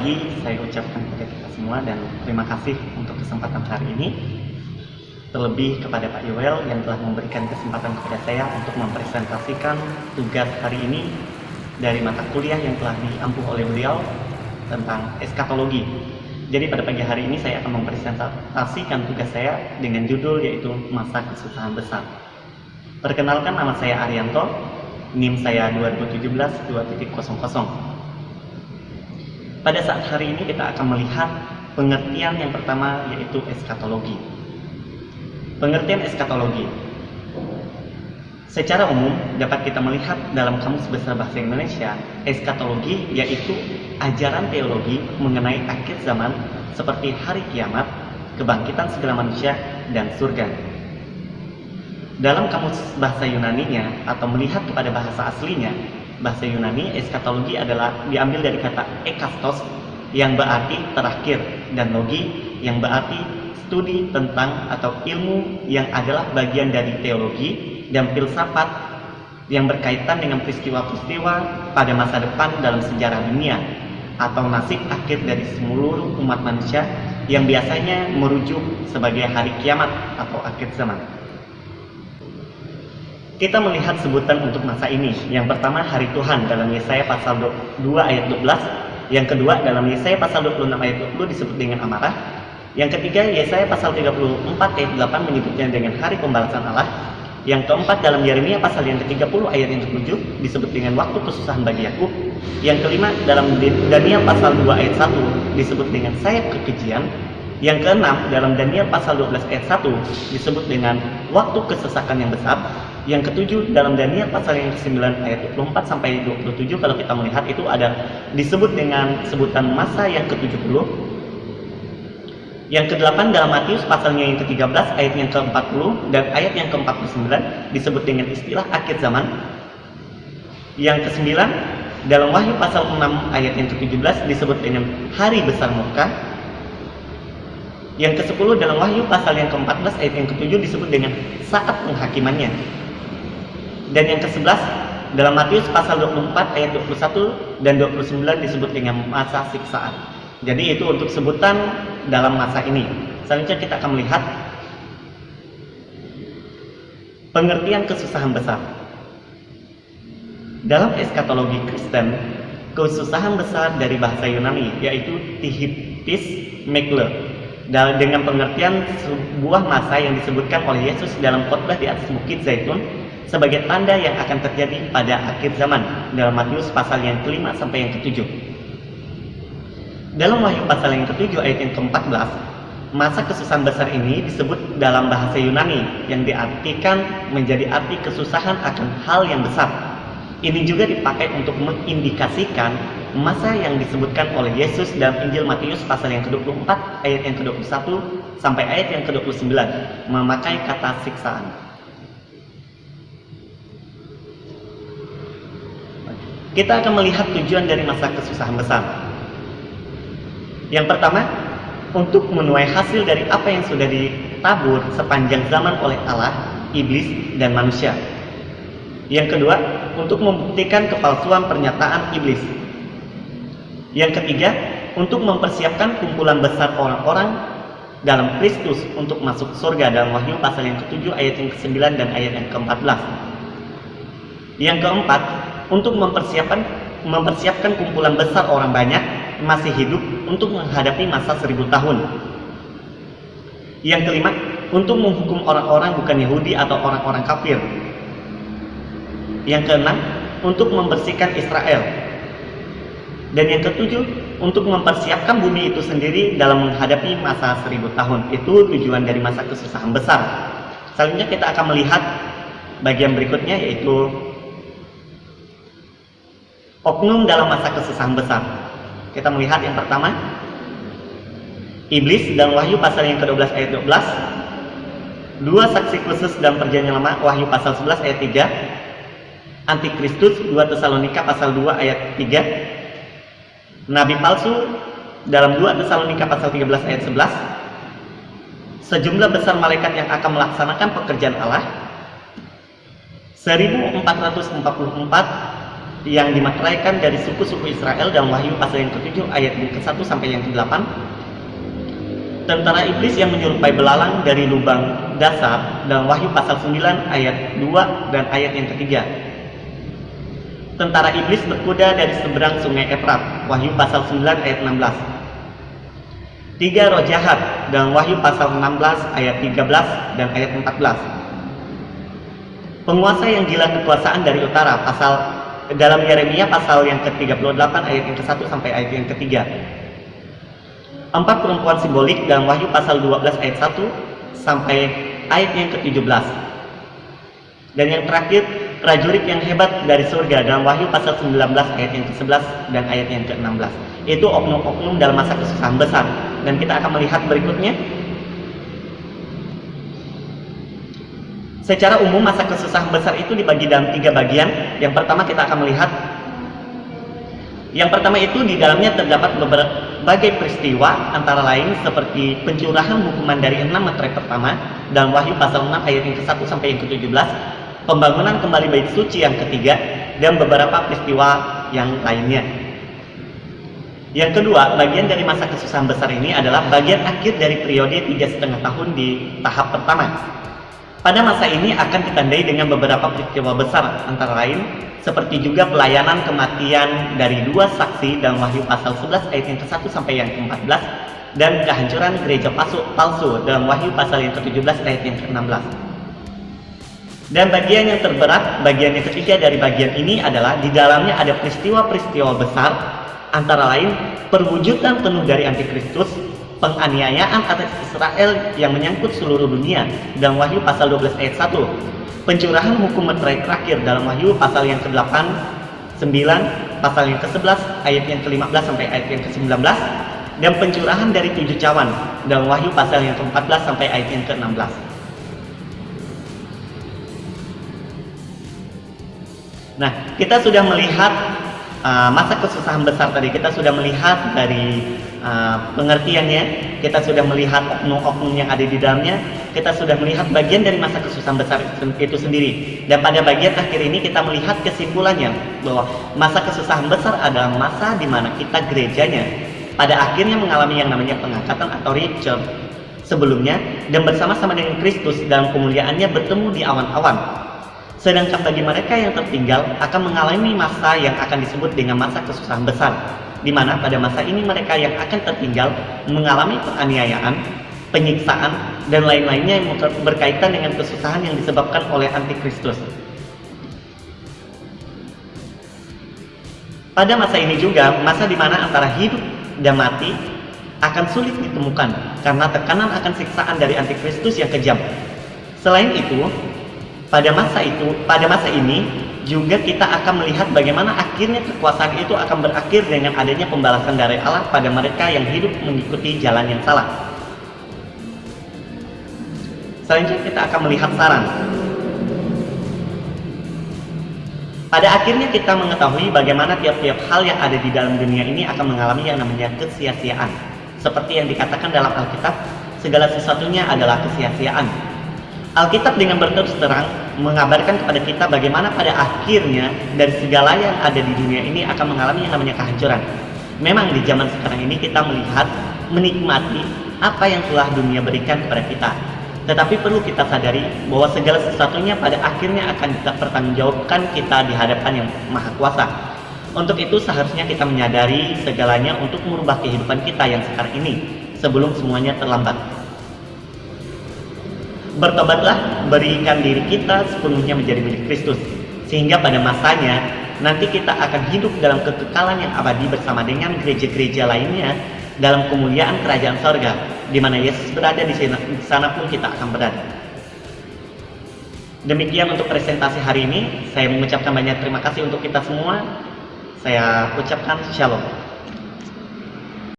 lagi saya ucapkan kepada kita semua dan terima kasih untuk kesempatan hari ini. Terlebih kepada Pak Yoel yang telah memberikan kesempatan kepada saya untuk mempresentasikan tugas hari ini dari mata kuliah yang telah diampu oleh beliau tentang eskatologi. Jadi pada pagi hari ini saya akan mempresentasikan tugas saya dengan judul yaitu Masa Kesusahan Besar. Perkenalkan, nama saya Arianto, NIM saya 2017-2.00. Pada saat hari ini kita akan melihat pengertian yang pertama yaitu eskatologi. Pengertian eskatologi secara umum dapat kita melihat dalam Kamus Besar Bahasa Indonesia. Eskatologi yaitu ajaran teologi mengenai akhir zaman seperti hari kiamat, kebangkitan segala manusia, dan surga. Dalam Kamus Bahasa Yunaninya atau melihat kepada bahasa aslinya, bahasa Yunani, eskatologi adalah diambil dari kata ekastos yang berarti terakhir dan logi yang berarti studi tentang atau ilmu yang adalah bagian dari teologi dan filsafat yang berkaitan dengan peristiwa-peristiwa pada masa depan dalam sejarah dunia atau nasib akhir dari seluruh umat manusia yang biasanya merujuk sebagai hari kiamat atau akhir zaman. Kita melihat sebutan untuk masa ini. Yang pertama, hari Tuhan dalam Yesaya pasal 2 ayat 12. Yang kedua, dalam Yesaya pasal 26 ayat 20 disebut dengan amarah. Yang ketiga, Yesaya pasal 34 ayat 8 menyebutnya dengan hari pembalasan Allah. Yang keempat, dalam Yeremia pasal yang ke-30 ayat yang ke-7 disebut dengan waktu kesusahan bagi Yakub. Yang kelima, dalam Daniel pasal 2 ayat 1 disebut dengan sayap kekejian. Yang keenam, dalam Daniel pasal 12 ayat 1 disebut dengan waktu kesesakan yang besar. Yang ketujuh, dalam Daniel pasal yang ke-9 ayat 24 sampai 27, kalau kita melihat itu ada disebut dengan sebutan masa yang ke-70. Yang ke-8, dalam Matius pasalnya yang ke-13 ayat yang ke-40 dan ayat yang ke-49 disebut dengan istilah akhir zaman. Yang ke-9, dalam Wahyu pasal 6 ayat yang ke-17 disebut dengan hari besar murka. Yang ke-10, dalam Wahyu pasal yang ke-14 ayat yang ke-7 disebut dengan saat penghakimannya. Dan yang ke-11, dalam Matius pasal 24 ayat 21 dan 29 disebut dengan masa siksaan. Jadi itu untuk sebutan dalam masa ini. Selanjutnya kita akan melihat pengertian kesusahan besar. Dalam eskatologi Kristen, kesusahan besar dari bahasa Yunani yaitu tihiptis mekle, dengan pengertian sebuah masa yang disebutkan oleh Yesus dalam khotbah di atas Bukit Zaitun sebagai tanda yang akan terjadi pada akhir zaman dalam Matius pasal yang ke-5 sampai yang ke-7. Dalam Wahyu pasal yang ke-7 ayat yang ke-14, masa kesusahan besar ini disebut dalam bahasa Yunani yang diartikan menjadi arti kesusahan akan hal yang besar. Ini juga dipakai untuk mengindikasikan masa yang disebutkan oleh Yesus dalam Injil Matius pasal yang ke-24 ayat yang ke-21 sampai ayat yang ke-29 memakai kata siksaan. Kita akan melihat tujuan dari masa kesusahan besar. Yang pertama, untuk menuai hasil dari apa yang sudah ditabur sepanjang zaman oleh Allah, iblis, dan manusia. Yang kedua, untuk membuktikan kepalsuan pernyataan iblis. Yang ketiga, untuk mempersiapkan kumpulan besar orang-orang dalam Kristus untuk masuk surga dalam Wahyu pasal yang ke-7 ayat yang ke-9 dan ayat yang ke-14. Yang keempat, untuk mempersiapkan kumpulan besar orang banyak masih hidup untuk menghadapi masa 1000 tahun. Yang kelima, untuk menghukum orang-orang bukan Yahudi atau orang-orang kafir. Yang keenam, untuk membersihkan Israel. Dan yang ketujuh, untuk mempersiapkan bumi itu sendiri dalam menghadapi masa 1000 tahun. Itu tujuan dari masa kesusahan besar. Selanjutnya kita akan melihat bagian berikutnya yaitu oknum dalam masa kesusahan besar. Kita melihat yang pertama, iblis dalam Wahyu pasal yang ke-12 ayat 12. Dua saksi khusus dalam Perjanjian Lama, Wahyu pasal 11 ayat 3. Antikristus 2 Tesalonika pasal 2 ayat 3. Nabi palsu dalam 2 Tesalonika pasal 13 ayat 11. Sejumlah besar malaikat yang akan melaksanakan pekerjaan Allah. 1444 yang dimateraikan dari suku-suku Israel dalam Wahyu pasal yang ke-7 ayat yang ke-1 sampai yang ke-8. Tentara iblis yang menyerupai belalang dari lubang dasar dalam Wahyu pasal 9 ayat 2 dan ayat yang ketiga. Tentara iblis berkuda dari seberang sungai Efrat, Wahyu pasal 9 ayat 16. 3 roh jahat dalam Wahyu pasal 16 ayat 13 dan ayat 14. Penguasa yang gila kekuasaan dari utara dalam Yeremia pasal yang ke-38 ayat yang ke-1 sampai ayat yang ketiga. 4 perempuan simbolik dalam Wahyu pasal 12 ayat 1 sampai ayat yang ke-17. Dan yang terakhir, prajurit yang hebat dari surga dalam Wahyu pasal 19 ayat yang ke-11 dan ayat yang ke-16. Itu oknum-oknum dalam masa kesusahan besar. Dan kita akan melihat berikutnya. Secara umum masa kesusahan besar itu dibagi dalam 3 bagian. Yang pertama kita akan melihat, yang pertama itu di dalamnya terdapat berbagai peristiwa, antara lain seperti pencurahan hukuman dari 6 meterai pertama dalam Wahyu pasal 6 ayat yang ke-1 sampai yang ke-17, pembangunan kembali bait suci yang ketiga, dan beberapa peristiwa yang lainnya. Yang kedua, bagian dari masa kesusahan besar ini adalah bagian akhir dari periode 3,5 tahun di tahap pertama. Pada masa ini akan ditandai dengan beberapa peristiwa besar, antara lain seperti juga pelayanan kematian dari 2 saksi dalam Wahyu pasal 11 ayat yang ke-1 sampai yang ke-14, dan kehancuran gereja palsu dalam Wahyu pasal yang ke-17 ayat yang ke-16. Dan bagian yang terberat, bagian yang ketiga dari bagian ini adalah di dalamnya ada peristiwa-peristiwa besar, antara lain perwujudan penuh dari antikristus, penganiayaan atas Israel yang menyangkut seluruh dunia dalam Wahyu pasal 12 ayat 1, pencurahan hukum meterai terakhir dalam Wahyu pasal yang ke-8, 9, pasal yang ke-11 ayat yang ke-15 sampai ayat yang ke-19, dan pencurahan dari 7 cawan dalam Wahyu pasal yang ke-14 sampai ayat yang ke-16. Nah, kita sudah melihat masa kesusahan besar tadi. Kita sudah melihat dari pengertiannya, kita sudah melihat oknum-oknum yang ada di dalamnya, kita sudah melihat bagian dari masa kesusahan besar itu sendiri. Dan pada bagian akhir ini kita melihat kesimpulannya bahwa masa kesusahan besar adalah masa di mana kita gerejanya pada akhirnya mengalami yang namanya pengangkatan atau rapture sebelumnya, dan bersama-sama dengan Kristus dalam kemuliaannya bertemu di awan-awan. Sedangkan bagi mereka yang tertinggal akan mengalami masa yang akan disebut dengan masa kesusahan besar, di mana pada masa ini mereka yang akan tertinggal mengalami penganiayaan, penyiksaan, dan lain-lainnya yang berkaitan dengan kesusahan yang disebabkan oleh antikristus. Pada masa ini juga, masa di mana antara hidup dan mati akan sulit ditemukan karena tekanan akan siksaan dari antikristus yang kejam. Selain itu, pada masa ini juga kita akan melihat bagaimana akhirnya kekuasaan itu akan berakhir dengan adanya pembalasan dari Allah pada mereka yang hidup mengikuti jalan yang salah. Selanjutnya kita akan melihat saran. Pada akhirnya kita mengetahui bagaimana tiap-tiap hal yang ada di dalam dunia ini akan mengalami yang namanya kesia-siaan. Seperti yang dikatakan dalam Alkitab, segala sesuatunya adalah kesia-siaan. Alkitab dengan berterus terang mengabarkan kepada kita bagaimana pada akhirnya dari segala yang ada di dunia ini akan mengalami yang namanya kehancuran. Memang di zaman sekarang ini kita melihat, menikmati apa yang telah dunia berikan kepada kita. Tetapi perlu kita sadari bahwa segala sesuatunya pada akhirnya akan dipertanggungjawabkan kita di hadapan yang Maha Kuasa. Untuk itu seharusnya kita menyadari segalanya untuk merubah kehidupan kita yang sekarang ini sebelum semuanya terlambat. Bertobatlah, berikan diri kita sepenuhnya menjadi milik Kristus, sehingga pada masanya nanti kita akan hidup dalam kekekalan yang abadi bersama dengan gereja-gereja lainnya dalam kemuliaan kerajaan sorga, di mana Yesus berada di sana pun kita akan berada. Demikian untuk presentasi hari ini. Saya mengucapkan banyak terima kasih untuk kita semua. Saya ucapkan shalom.